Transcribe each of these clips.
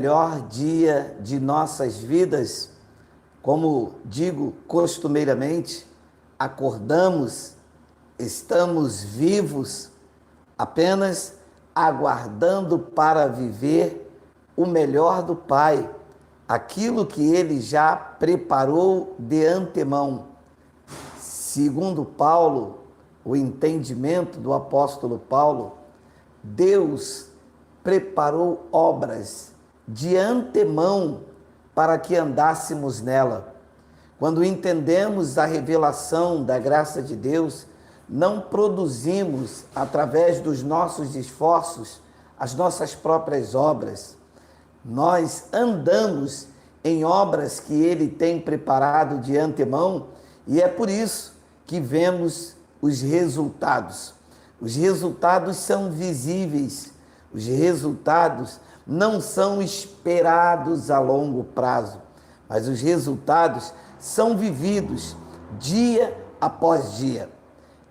melhor dia de nossas vidas, como digo costumeiramente, acordamos, estamos vivos, apenas aguardando para viver o melhor do Pai, aquilo que Ele já preparou de antemão. Segundo Paulo, o entendimento do apóstolo Paulo, Deus preparou obras de antemão para que andássemos nela. Quando entendemos a revelação da graça de Deus, não produzimos, através dos nossos esforços, as nossas próprias obras. Nós andamos em obras que Ele tem preparado de antemão e é por isso que vemos os resultados. Os resultados são visíveis, os resultados não são esperados a longo prazo, mas os resultados são vividos dia após dia.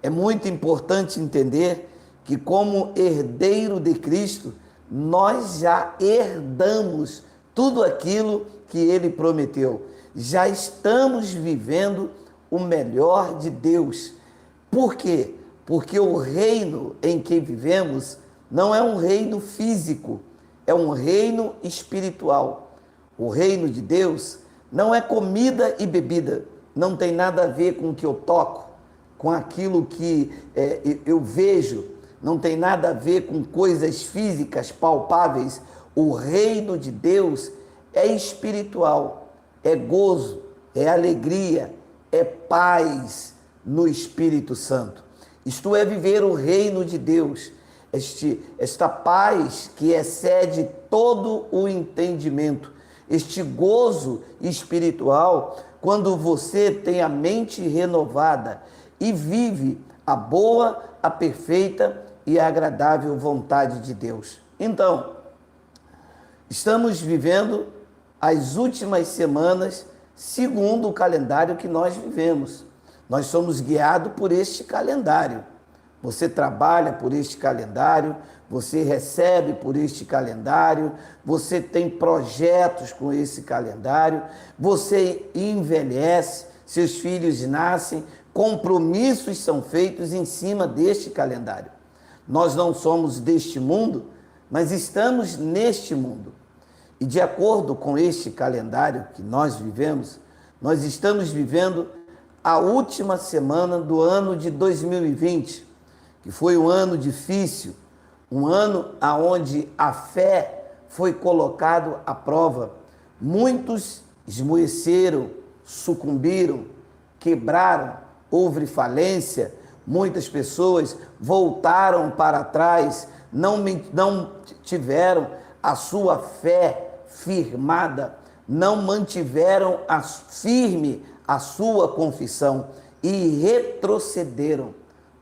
É muito importante entender que, como herdeiro de Cristo, nós já herdamos tudo aquilo que Ele prometeu. Já estamos vivendo o melhor de Deus. Por quê? Porque o reino em que vivemos não é um reino físico, é um reino espiritual. O reino de Deus não é comida e bebida, não tem nada a ver com o que eu toco, com aquilo que eu vejo, não tem nada a ver com coisas físicas, palpáveis. O reino de Deus é espiritual, é gozo, é alegria, é paz no Espírito Santo. Isto é viver o reino de Deus, esta paz que excede todo o entendimento, este gozo espiritual, quando você tem a mente renovada e vive a boa, a perfeita e a agradável vontade de Deus. Então, estamos vivendo as últimas semanas segundo o calendário que nós vivemos. Nós somos guiados por este calendário. Você trabalha por este calendário, você recebe por este calendário, você tem projetos com esse calendário, você envelhece, seus filhos nascem, compromissos são feitos em cima deste calendário. Nós não somos deste mundo, mas estamos neste mundo. E de acordo com este calendário que nós vivemos, nós estamos vivendo a última semana do ano de 2020, que foi um ano difícil, um ano onde a fé foi colocada à prova. Muitos esmoreceram, sucumbiram, quebraram, houve falência, muitas pessoas voltaram para trás, não tiveram a sua fé firmada, não mantiveram firme a sua confissão e retrocederam.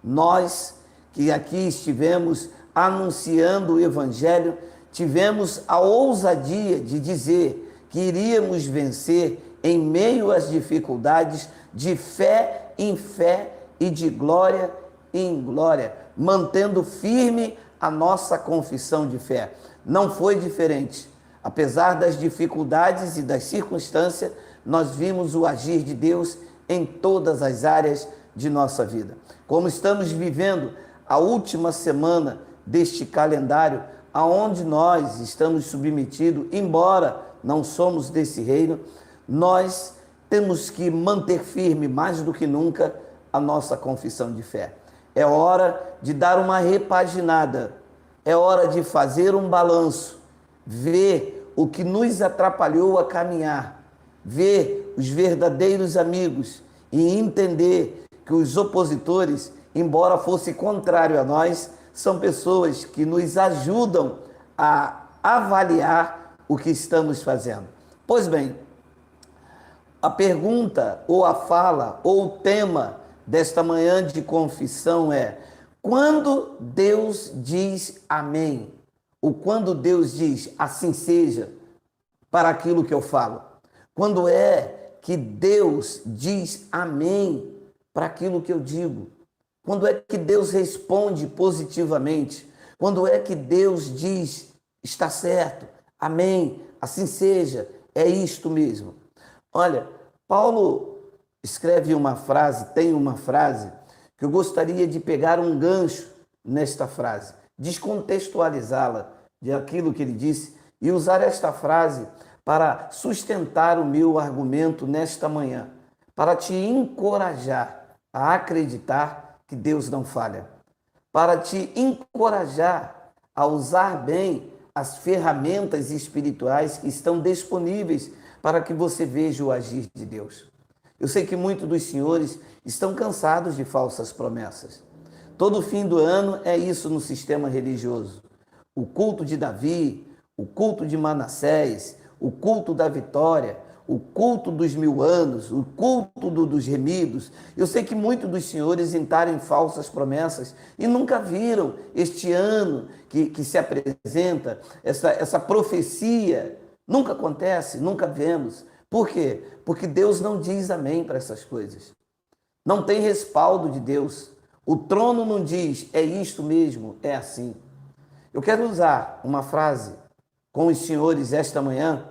Nós que aqui estivemos anunciando o Evangelho, tivemos a ousadia de dizer que iríamos vencer em meio às dificuldades, de fé em fé e de glória em glória, mantendo firme a nossa confissão de fé. Não foi diferente. Apesar das dificuldades e das circunstâncias, nós vimos o agir de Deus em todas as áreas de nossa vida. Como estamos vivendo a última semana deste calendário, aonde nós estamos submetidos, embora não somos desse reino, nós temos que manter firme mais do que nunca a nossa confissão de fé. É hora de dar uma repaginada, é hora de fazer um balanço, ver o que nos atrapalhou a caminhar, ver os verdadeiros amigos e entender que os opositores, embora fosse contrário a nós, são pessoas que nos ajudam a avaliar o que estamos fazendo. Pois bem, a pergunta, ou a fala, ou o tema desta manhã de confissão é: quando Deus diz amém? Ou quando Deus diz assim seja para aquilo que eu falo? Quando é que Deus diz amém para aquilo que eu digo? Quando é que Deus responde positivamente? Quando é que Deus diz está certo, amém, assim seja, é isto mesmo. Olha, Paulo escreve uma frase, tem uma frase, que eu gostaria de pegar um gancho nesta frase, descontextualizá-la de aquilo que ele disse e usar esta frase para sustentar o meu argumento nesta manhã, para te encorajar a acreditar que Deus não falha, para te encorajar a usar bem as ferramentas espirituais que estão disponíveis para que você veja o agir de Deus. Eu sei que muitos dos senhores estão cansados de falsas promessas. Todo fim do ano é isso no sistema religioso. O culto de Davi, o culto de Manassés, o culto da vitória, o culto dos 1000 anos, o culto dos remidos. Eu sei que muitos dos senhores entraram em falsas promessas e nunca viram este ano que se apresenta, essa profecia. Nunca acontece, nunca vemos. Por quê? Porque Deus não diz amém para essas coisas. Não tem respaldo de Deus. O trono não diz, é isto mesmo, é assim. Eu quero usar uma frase com os senhores esta manhã,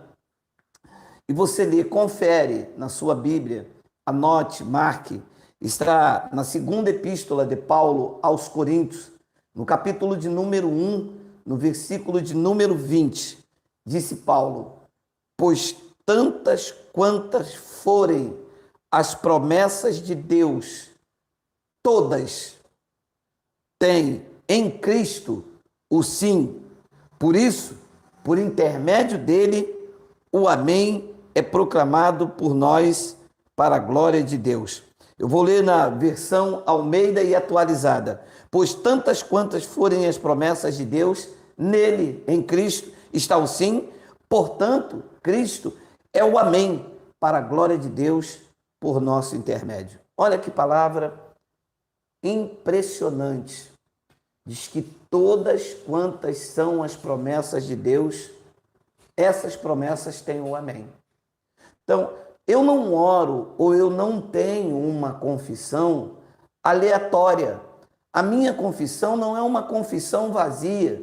e você lê, confere na sua Bíblia, anote, marque, está na segunda epístola de Paulo aos Coríntios, no capítulo de número 1, no versículo de número 20, disse Paulo, pois tantas quantas forem as promessas de Deus, todas têm em Cristo o sim. Por isso, por intermédio dele, o amém é proclamado por nós para a glória de Deus. Eu vou ler na versão Almeida e atualizada. Pois tantas quantas forem as promessas de Deus, nele, em Cristo, está o sim. Portanto, Cristo é o amém para a glória de Deus por nosso intermédio. Olha que palavra impressionante. Diz que todas quantas são as promessas de Deus, essas promessas têm o amém. Então, eu não oro ou eu não tenho uma confissão aleatória. A minha confissão não é uma confissão vazia.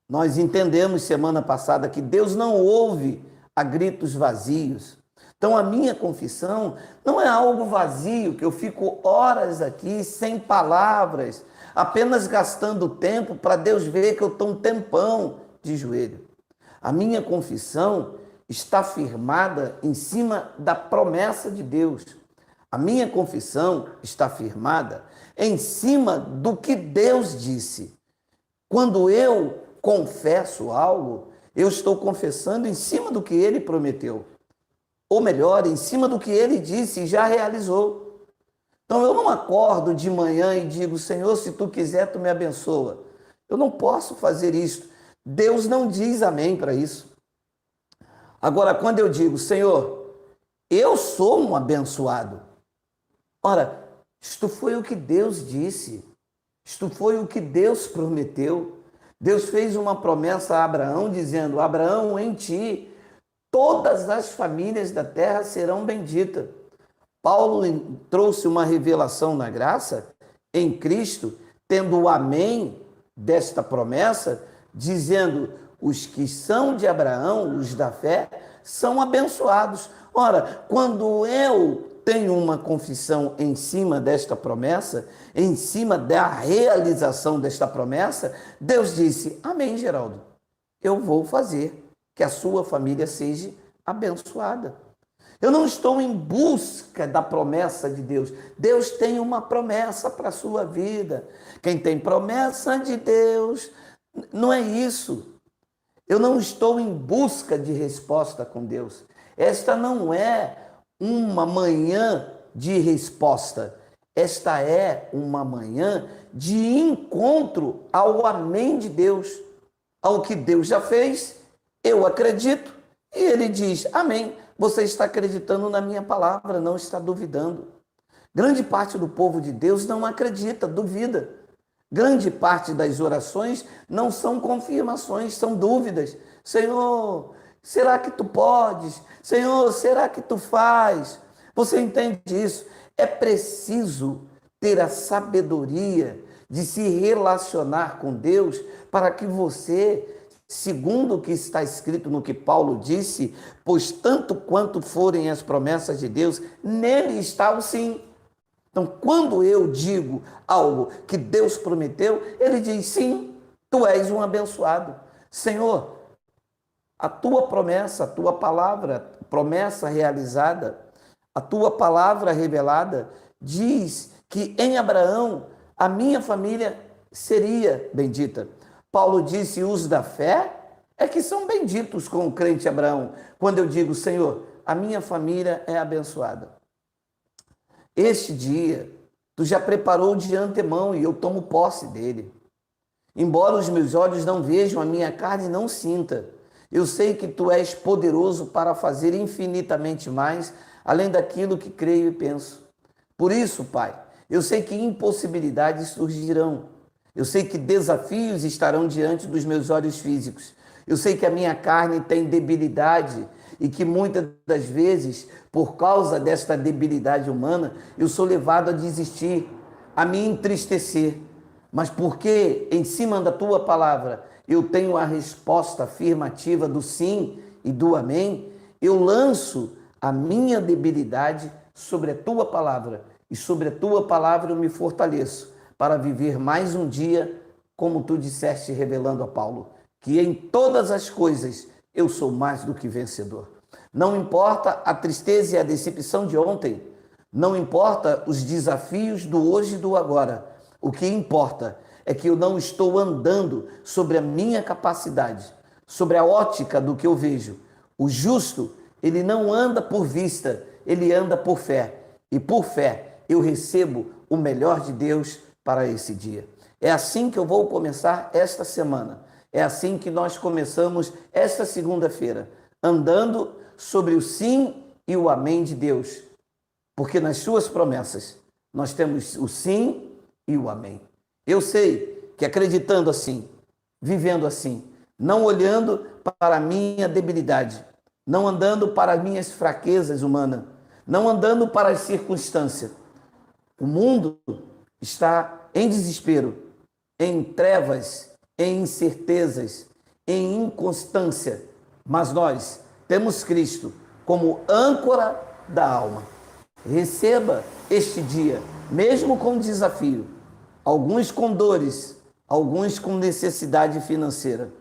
Nós entendemos semana passada que Deus não ouve a gritos vazios. Então, a minha confissão não é algo vazio, que eu fico horas aqui sem palavras, apenas gastando tempo para Deus ver que eu estou um tempão de joelho. A minha confissão está firmada em cima da promessa de Deus. A minha confissão está firmada em cima do que Deus disse. Quando eu confesso algo, eu estou confessando em cima do que Ele prometeu. Ou melhor, em cima do que Ele disse e já realizou. Então eu não acordo de manhã e digo, Senhor, se Tu quiser, Tu me abençoa. Eu não posso fazer isso. Deus não diz amém para isso. Agora, quando eu digo, Senhor, eu sou um abençoado. Ora, isto foi o que Deus disse. Isto foi o que Deus prometeu. Deus fez uma promessa a Abraão, dizendo, Abraão, em ti, todas as famílias da terra serão benditas. Paulo trouxe uma revelação na graça em Cristo, tendo o amém desta promessa, dizendo, os que são de Abraão, os da fé, são abençoados. Ora, quando eu tenho uma confissão em cima desta promessa, em cima da realização desta promessa, Deus disse, amém, Geraldo, eu vou fazer que a sua família seja abençoada. Eu não estou em busca da promessa de Deus. Deus tem uma promessa para a sua vida. Quem tem promessa de Deus, não é isso. Eu não estou em busca de resposta com Deus. Esta não é uma manhã de resposta. Esta é uma manhã de encontro ao amém de Deus. Ao que Deus já fez, eu acredito. E Ele diz, amém. Você está acreditando na minha palavra, não está duvidando. Grande parte do povo de Deus não acredita, duvida. Grande parte das orações não são confirmações, são dúvidas. Senhor, será que tu podes? Senhor, será que tu faz? Você entende isso? É preciso ter a sabedoria de se relacionar com Deus para que você segundo o que está escrito no que Paulo disse, pois tanto quanto forem as promessas de Deus, nele está o sim. Então, quando eu digo algo que Deus prometeu, ele diz, sim, tu és um abençoado. Senhor, a tua promessa, a tua palavra, promessa realizada, a tua palavra revelada, diz que em Abraão a minha família seria bendita. Paulo disse, os da fé é que são benditos com o crente Abraão. Quando eu digo, Senhor, a minha família é abençoada. Este dia, tu já preparou de antemão e eu tomo posse dele. Embora os meus olhos não vejam, a minha carne não sinta. Eu sei que tu és poderoso para fazer infinitamente mais, além daquilo que creio e penso. Por isso, Pai, eu sei que impossibilidades surgirão. Eu sei que desafios estarão diante dos meus olhos físicos. Eu sei que a minha carne tem debilidade e que muitas das vezes, por causa desta debilidade humana, eu sou levado a desistir, a me entristecer. Mas porque em cima da tua palavra eu tenho a resposta afirmativa do sim e do amém, eu lanço a minha debilidade sobre a tua palavra e sobre a tua palavra eu me fortaleço para viver mais um dia, como tu disseste revelando a Paulo, que em todas as coisas eu sou mais do que vencedor. Não importa a tristeza e a decepção de ontem, não importa os desafios do hoje e do agora, o que importa é que eu não estou andando sobre a minha capacidade, sobre a ótica do que eu vejo. O justo, ele não anda por vista, ele anda por fé. E por fé eu recebo o melhor de Deus para esse dia. É assim que eu vou começar esta semana. É assim que nós começamos esta segunda-feira, andando sobre o sim e o amém de Deus. Porque nas suas promessas nós temos o sim e o amém. Eu sei que acreditando assim, vivendo assim, não olhando para a minha debilidade, não andando para as minhas fraquezas humanas, não andando para as circunstâncias, o mundo está em desespero, em trevas, em incertezas, em inconstância, mas nós temos Cristo como âncora da alma. Receba este dia, mesmo com desafio, alguns com dores, alguns com necessidade financeira,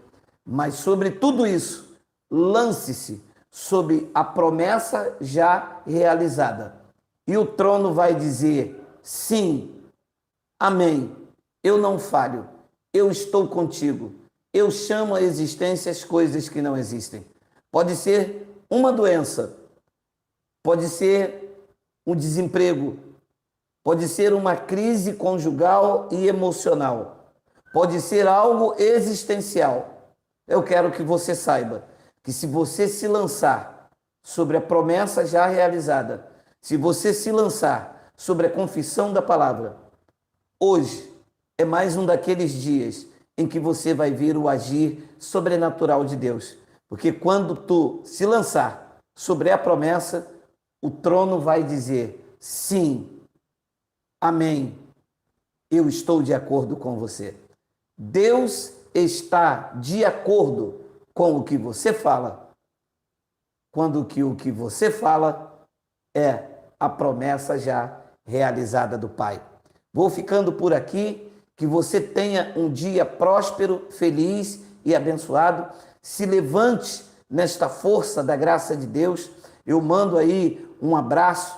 mas sobre tudo isso, lance-se sobre a promessa já realizada. E o trono vai dizer, sim, amém, eu não falho, eu estou contigo, eu chamo à existência as coisas que não existem. Pode ser uma doença, pode ser um desemprego, pode ser uma crise conjugal e emocional, pode ser algo existencial. Eu quero que você saiba que se você se lançar sobre a promessa já realizada, se você se lançar sobre a confissão da palavra, hoje é mais um daqueles dias em que você vai ver o agir sobrenatural de Deus. Porque quando tu se lançar sobre a promessa, o trono vai dizer, sim, amém, eu estou de acordo com você. Deus está de acordo com o que você fala, quando o que você fala é a promessa já realizada do Pai. Vou ficando por aqui, que você tenha um dia próspero, feliz e abençoado. Se levante nesta força da graça de Deus. Eu mando aí um abraço,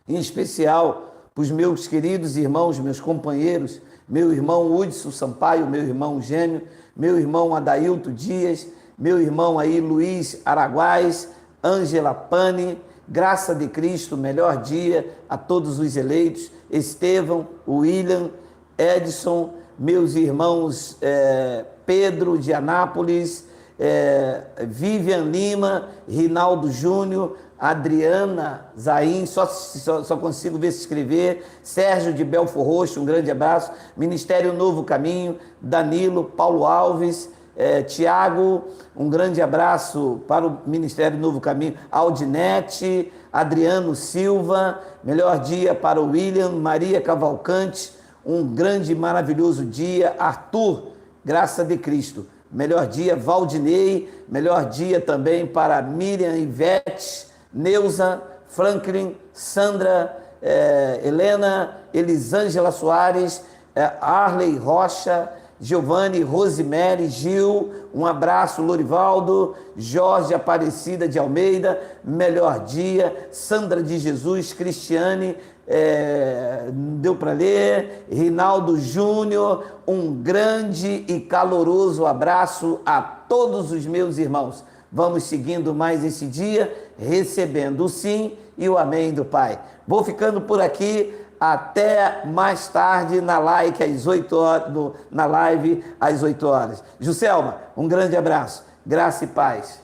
em especial para os meus queridos irmãos, meus companheiros, meu irmão Hudson Sampaio, meu irmão gêmeo, meu irmão Adailto Dias, meu irmão aí Luiz Araguaz, Ângela Pani, graça de Cristo, melhor dia a todos os eleitos, Estevão, William, Edson, meus irmãos Pedro de Anápolis, Vivian Lima, Rinaldo Júnior, Adriana Zain, só consigo ver se escrever, Sérgio de Belfor Roxo, um grande abraço, Ministério Novo Caminho, Danilo, Paulo Alves, Tiago, um grande abraço para o Ministério Novo Caminho, Aldinete, Adriano Silva, melhor dia para o William, Maria Cavalcante, um grande e maravilhoso dia, Arthur, graça de Cristo, melhor dia, Valdinei, melhor dia também para Miriam, Ivete, Neuza, Franklin, Sandra, Helena, Elisângela Soares, Arley Rocha, Giovanni, Rosemary, Gil, um abraço, Lorivaldo, Jorge Aparecida de Almeida, melhor dia, Sandra de Jesus, Cristiane, deu para ler, Rinaldo Júnior, um grande e caloroso abraço a todos os meus irmãos. Vamos seguindo mais esse dia, recebendo o sim e o amém do Pai. Vou ficando por aqui, até mais tarde na live às 8 horas, na live às 8 horas. Juscelma, um grande abraço, graça e paz.